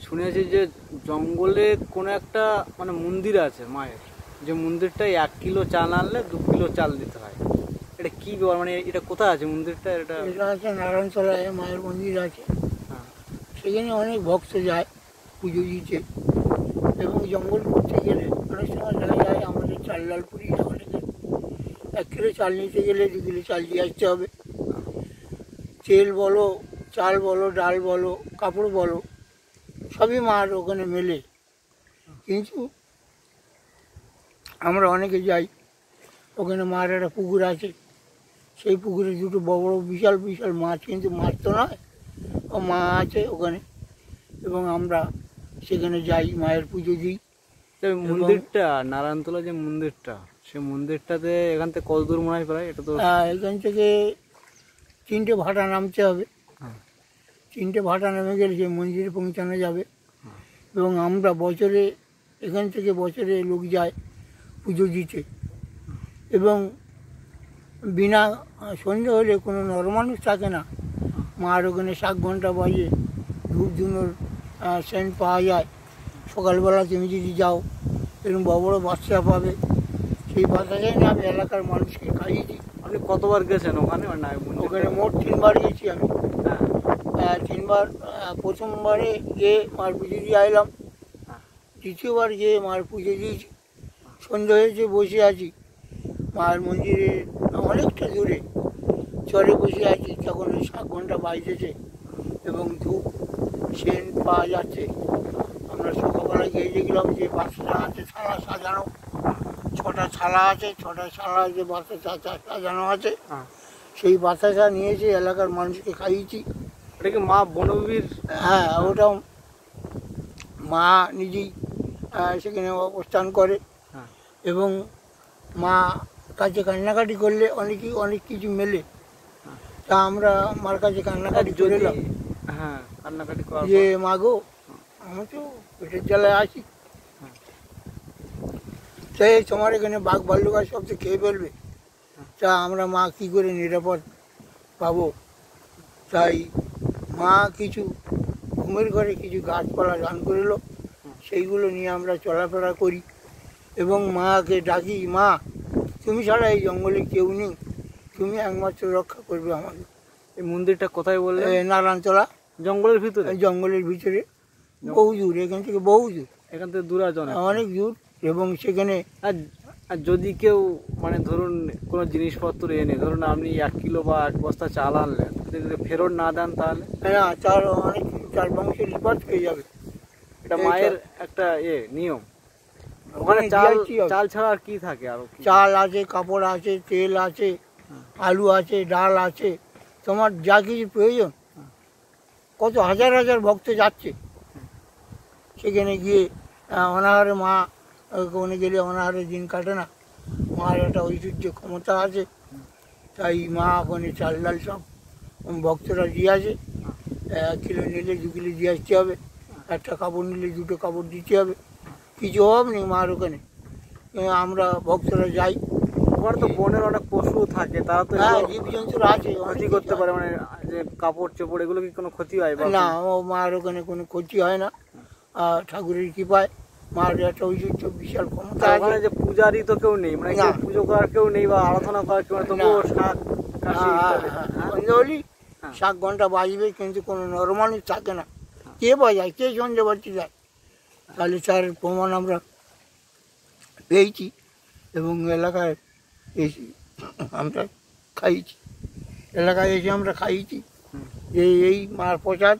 শুনেছি যে জঙ্গলে কোনো একটা মানে মন্দির আছে মায়ের, যে মন্দিরটায় 1 কিলো চাল আনলে 2 কিলো চাল দিতে হয়। এটা কি ব্যাপার, মানে এটা কোথায় আছে মন্দিরটা? এটা আছে নারায়ণতলায় মায়ের মন্দির আছে। হ্যাঁ। সেখানে অনেক ভক্ত যায় পুজো দিতে। এবং জঙ্গল করতে গেলে অনেক সময় দেখা যায় আমাদের চাল ডাল পুরি অনেকে 1 কিলো চাল নিতে গেলে 2 কিলো চাল দিয়ে আসতে হবে। তেল বলো, চাল বলো, ডাল বলো, কাপড় বলো, সবই মার ওখানে মেলে। কিন্তু আমরা অনেকে যাই, ওখানে মার একটা পুকুর আছে, সেই পুকুরে দুটো বড় বড় বিশাল বিশাল মাছ, কিন্তু মাছ তো নয়, ও মা আছে ওখানে। এবং আমরা সেখানে যাই, মায়ের পুজো দিই। মন্দিরটা নারায়ণতলা যে মন্দিরটা, সেই মন্দিরটাতে এখান থেকে কত দূর মনে হয় প্রায়? এটা তো এখান থেকে 3টে ভাটা নামতে হবে। 3টে ভাটা নেমে গেলে সেই মন্দিরে পৌঁছানো যাবে। এবং আমরা বছরে এখান থেকে বছরে লোক যায় পুজো দিতে। এবং বিনা সন্ধে হলে কোনো নরমানুষ থাকে না। মার ওখানে 7 ঘন্টা বাজে, ধূপ ধুনোর সেন্ট পাওয়া যায়। সকালবেলা তুমি যদি যাও এরকম বড় বড় বাচ্চা পাবে, সেই বাচ্চাটাই না আমি এলাকার মানুষকে খাইয়েছি। আপনি কতবার গেছেন ওখানে? ওখানে মোট 3বার গেছি আমি। 3বার। প্রথমবারে গিয়ে মার পুজো দিয়ে আইলাম, দ্বিতীয়বার গিয়ে মার পুজো দিয়েছি। সন্ধ্যা হয়েছে, বসে আছি মায়ের মন্দিরে অনেকটা দূরে চরে বসে আছি, তখন ওই 7 ঘন্টা বাজতেছে এবং ধূপ সেন্ট পাওয়া যাচ্ছে। আমরা সকালবেলা গিয়ে দেখলাম যে বাচ্চা আছে থালা সাজানো, 6টা থালা আছে, 6টা থালা যে বাচ্চা সাজানো আছে, সেই বাচ্চাটা নিয়েছে এলাকার মানুষকে খাইয়েছি। এটা কি মা বনবীর? হ্যাঁ, ওটাও মা নিজেই সেখানে অবস্থান করে। এবং মা কাছে কান্নাকাটি করলে অনেক কিছু মেলে। তা আমরা মার কাছে কান্নাকাটি করলাম। হ্যাঁ, কান্নাকাটি করার যে মা গো, আমি তো পেটের জ্বালায় আছি, তাই তোমার এখানে বাঘ ভাল্লুক আর সব তো খেয়ে ফেলবে, তা আমরা মা কী করে নিরাপদ পাবো? তাই মা কিছু ঘুমের ঘরে কিছু গাছপালা দান করলো, সেইগুলো নিয়ে আমরা চলাফেরা করি। এবং মাকে ডাকি, মা তুমি ছাড়া এই জঙ্গলে কেউ নেই, তুমি একমাত্র রক্ষা করবে আমাকে। এই মন্দিরটা কোথায় বললে? নারায়ণতলা জঙ্গলের ভিতরে? জঙ্গলের ভিতরে, বহু দূর, এখান থেকে বহু দূর, এখান থেকে দূর আছে অনেক দূর। এবং সেখানে আর যদি কেউ মানে ধরুন কোনো জিনিসপত্র এনে, ধরুন আপনি 1 কিলো বা 1 বস্তা চাল আনলেন, যদি ফেরত না দেন তাহলে? হ্যাঁ, তার অনেক 4 লিপাত হয়ে যাবে। এটা মায়ের একটা নিয়ম। ওখানে চাল ছাড়া আর কি থাকে? আর চাল আছে, কাপড় আছে, তেল আছে, আলু আছে, ডাল আছে, তোমার যা কিছু প্রয়োজন। কত হাজার হাজার ভক্ত যাচ্ছে সেখানে গিয়ে। অনাহারে মা, ওখানে গেলে অনাহারে দিন কাটে না। মার একটা ঐশ্বর্য ক্ষমতা আছে, তাই মা ওখানে চাল ডাল সব ভক্তরা দিয়ে আসে। 1 কিলো নিলে 2 কিলো দিয়ে আসতে হবে, একটা কাপড় নিলে 2টো কাপড় দিতে হবে, কিছু অভাব নেই মার ওখানে। আমরা ভক্তরা যাই। ওখানে তো বনের অনেক পশু থাকে, তারা তো জীবজন্তুরা আছে, ক্ষতি করতে পারে, মানে যে কাপড় চোপড় এগুলো কি কোনো ক্ষতি হয়? না, ও মার ওখানে কোনো ক্ষতি হয় না। ঠাকুরের কৃপায় মার একটা ঐশ্বর্য বিশাল ক্ষমতা আছে। ওখানে যে পূজারি তো কেউ নেই, মানে পুজো করার কেউ নেই বা আরাধনা করার কেউ নেই, তবুও সন্ধ্যে হলেই 7 ঘন্টা বাজবে, কিন্তু কোনো নরমানুষ থাকে না। কে বাজায়, কে সন্ধ্যে বাজতে যায়? তাহলে তার প্রমাণ আমরা পেয়েছি। এবং এলাকায় এসে আমরা খাইয়েছি, এলাকায় এসে আমরা খাইয়েছি যে এই মার প্রসাদ।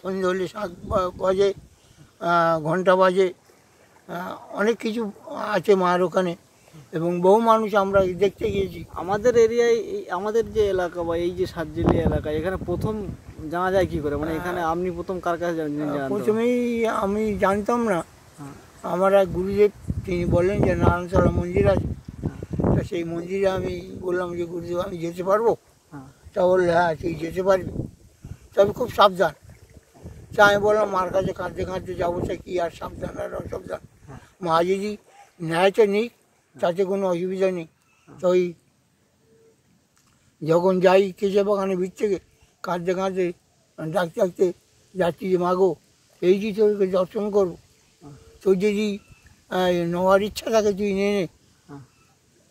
সন্ধ্যে হলে 7 বাজে, ঘন্টা বাজে, অনেক কিছু আছে মার ওখানে। এবং বহু মানুষ আমরা দেখতে গিয়েছি। আমাদের এরিয়ায়, আমাদের যে এলাকা বা এই যে সাতজেলি এলাকা, এখানে প্রথম জানা যায় কি করে? মানে এখানে আপনি প্রথম কার কাছে জানেন? প্রথমেই আমি জানতাম না। আমার এক গুরুদেব, তিনি বললেন যে নারায়ণতলা মন্দির আছে। তা সেই মন্দিরে আমি বললাম যে গুরুদেব আমি যেতে পারবো? তা বললো হ্যাঁ তুই যেতে পারবি, তবে খুব সাবধান। তা আমি বললাম মার কাছে কাঁদতে কাঁদতে যাবো, সে কি আর সাবধান আর অসাবধান, মা যদি ন্যায়টা নিক তাতে কোনো অসুবিধা নেই। তো ওই যখন যাই কেশে বাগানের ভিত থেকে কাঁদতে কাঁদতে ডাকতে ডাকতে যাচ্ছি যে মা গো এই যে তোকে দর্শন করবো, তোর যদি নেওয়ার ইচ্ছা থাকে তুই নে,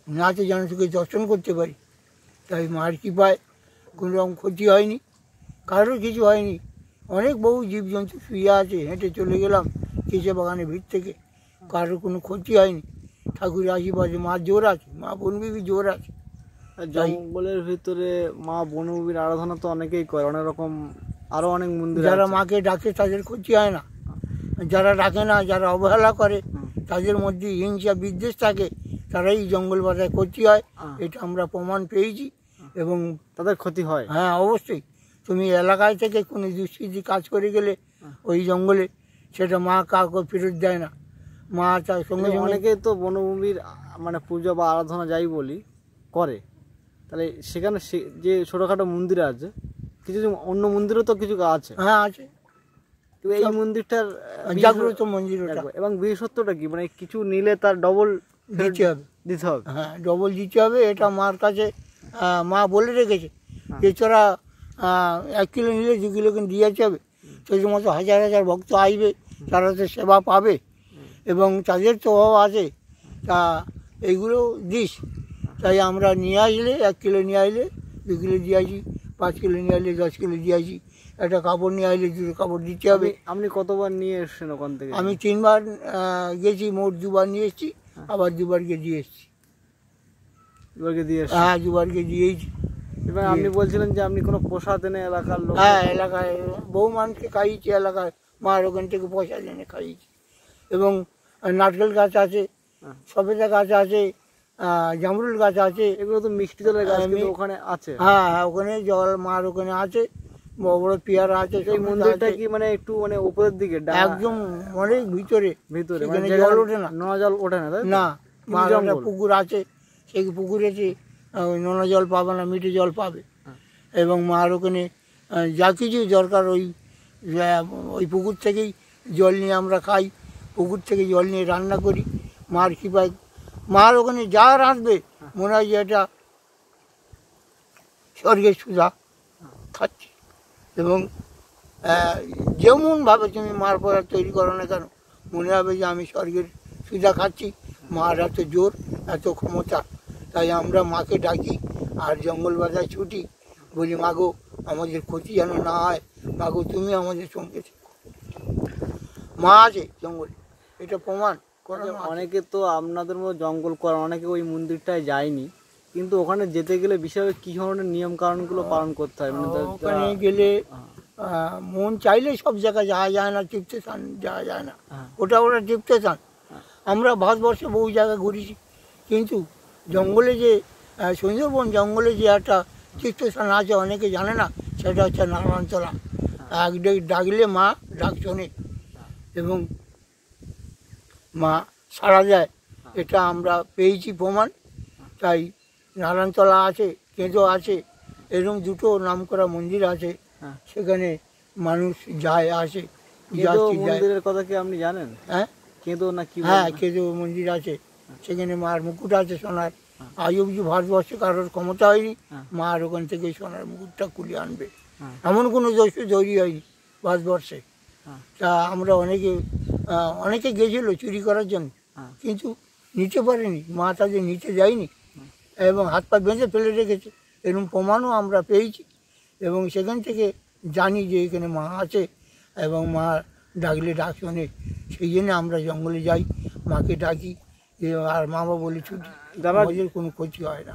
না তো যেন তোকে দর্শন করতে পারি। তাই মার কৃপায় কোনো রকম ক্ষতি হয়নি, কারোর কিছু হয়নি। অনেক বহু জীবজন্তু শুয়ে আছে, হেঁটে চলে গেলাম কেশে বাগানের ভিড় থেকে, কারোর কোনো ক্ষতি হয়নি। ঠাকুরের আশীর্বাদে মার জোর আছে, মা বনবিবি জোর আছে। জঙ্গলের ভিতরে মা বনবিবির আরাধনা তো অনেকেই করে, অনেক রকম আরো অনেক মন্দির যারা আছে। মাকে ডাকে তাদের ক্ষতি হয় না, যারা ডাকে না, যারা অবহেলা করে, তাদের মধ্যে হিংসা বিদ্বেষ থাকে, তারাই জঙ্গল বাজায় ক্ষতি হয়। এটা আমরা প্রমাণ পেয়েছি এবং তাদের ক্ষতি হয়। হ্যাঁ, অবশ্যই। তুমি এলাকায় থেকে কোনো দুষ্কৃতি কাজ করে গেলে ওই জঙ্গলে, সেটা মা কাউকে ফেরত দেয় না। মা তার সঙ্গে সঙ্গে অনেকে তো বনভূমির মানে পূজা বা আরাধনা যাই বলি করে, তাহলে সেখানে যে ছোটখাটো মন্দির আছে, কিছু অন্য মন্দিরও তো কিছু আছে। হ্যাঁ আছে, তো এই মন্দিরটার জাগ্রত মন্দির ওটা। এবং বিশেষত্বটা কি, মানে কিছু নিলে তার ডবল দিতে হবে। দিতে হবে। হ্যাঁ, ডবল দিতে হবে। এটা মার কাছে মা বলে রেখেছে যে তোরা 1 কিলো নিলে 2 কিলো কিন্তু দিয়ে যাবে। সেই মতো হাজার হাজার ভক্ত আসবে, তারা তো সেবা পাবে এবং তাদের তো অভাব আছে, তা এইগুলো দিস। তাই আমরা নিয়ে আসলে 1 কিলো নিয়ে আসলে 2 কিলো দিয়ে আসি, 5 কিলো নিয়ে আসলে 10 কিলো দিয়ে আসি। একটা কাপড় নিয়ে আসলে 2 কাপড় দিতে হবে। আপনি কতবার নিয়ে এসছেন ওখান থেকে? আমি 3 বার গেছি, মোট 2 বার নিয়ে এসেছি, আবার 2 বার গিয়ে দিয়ে এসেছি। এবারকে দিয়ে এসছেন? হ্যাঁ, 2 বার গিয়ে দিয়েছি। এবার আপনি বলছিলেন যে আপনি কোনো প্রসাদ এনে এলাকার লোক? হ্যাঁ, এলাকায় বহু মানুষকে খাইয়েছি, এলাকায় মার ওখান থেকে পয়সা এনে খাইয়েছি। এবং নারকেল গাছ আছে, সবেদা গাছ আছে, জামরুল গাছ আছে। এগুলো তো মিষ্টি জলের গাছ, কিন্তু ওখানে আছে? হ্যাঁ হ্যাঁ, ওখানে জল মার ওখানে আছে, বড় বড় পেয়ারা আছে। এই মন্দিরটা কি মানে একটু মানে উপরের দিকে? একদম অনেক ভিতরে, ভিতরে এখানে মানে জল ওঠে না। নোনা জল ওঠে না, তাই তো? না, মার একটা পুকুর আছে, সেই পুকুরেতে নোনা জল পাবে না, মিঠে জল পাবে। এবং মার ওখানে যা কিছু দরকার ওই পুকুর থেকেই জল নিয়ে আমরা খাই, পুকুর থেকে জল নিয়ে রান্না করি। মার কৃপায় মার ওখানে যা রাঁধবে মনে হয় যে এটা স্বর্গের সুধা খাচ্ছি। এবং যেমনভাবে তুমি মার পরা তৈরি করো না কেন, মনে হবে যে আমি স্বর্গের সুধা খাচ্ছি। মার এত জোর, এত ক্ষমতা, তাই আমরা মাকে ডাকি আর জঙ্গল বাজায় ছুটি, বলি মাগো আমাদের ক্ষতি যেন না হয়, মাগো তুমি আমাদের সঙ্গে থেকো। মা আছে জঙ্গলে, এটা প্রমাণ করানো আছে। অনেকে তো আপনাদের মতো জঙ্গল করা, অনেকে ওই মন্দিরটায় যায়নি, কিন্তু ওখানে যেতে গেলে বিশেষভাবে কি ধরনের নিয়ম কানুনগুলো পালন করতে হয়? মানে ওখানে গেলে মন চাইলে সব জায়গায় যাওয়া যায় না, তীর্থস্থান যাওয়া যায় না, ওটা তীর্থস্থান। আমরা ভারতবর্ষে বহু জায়গায় ঘুরেছি, কিন্তু জঙ্গলে যে সুন্দরবন জঙ্গলে যে একটা তীর্থস্থান আছে অনেকে জানে না, সেটা হচ্ছে নারায়ণতলা। ডাকলে মা ডাক শোনে এবং মা সাড়া দেয়, এটা আমরা পেয়েছি প্রমাণ। তাই নারায়ণতলা আছে, কেঁদো আছে, এরকম 2টো নামকরা মন্দির আছে, সেখানে মানুষ যায় আসে। মন্দিরের কথা কি আপনি জানেন? হ্যাঁ, কেঁদো না কি? হ্যাঁ, কেঁদো মন্দির আছে, সেখানে মার মুকুট আছে সোনার। আজ অবধি ভারতবর্ষে কারোর ক্ষমতা হয়নি মার ওখান থেকে সোনার মুকুটটা খুলে আনবে, এমন কোনো দস্যু তৈরি হয়নি ভারতবর্ষে। তা আমরা অনেকে গেছিল চুরি করার জন্য, কিন্তু নিতে পারেনি, মা তাদের নিতে যায়নি এবং হাত পা বেঁধে ফেলে রেখেছে, এরকম প্রমাণও আমরা পেয়েছি। এবং সেখান থেকে জানি যে এখানে মা আছে এবং মা ডাকলে ডাক শোনে, সেই জন্য আমরা জঙ্গলে যাই, মাকে ডাকি আর মা বাবা বলে ছুটি, আমাদের কোনো ক্ষতি হয় না।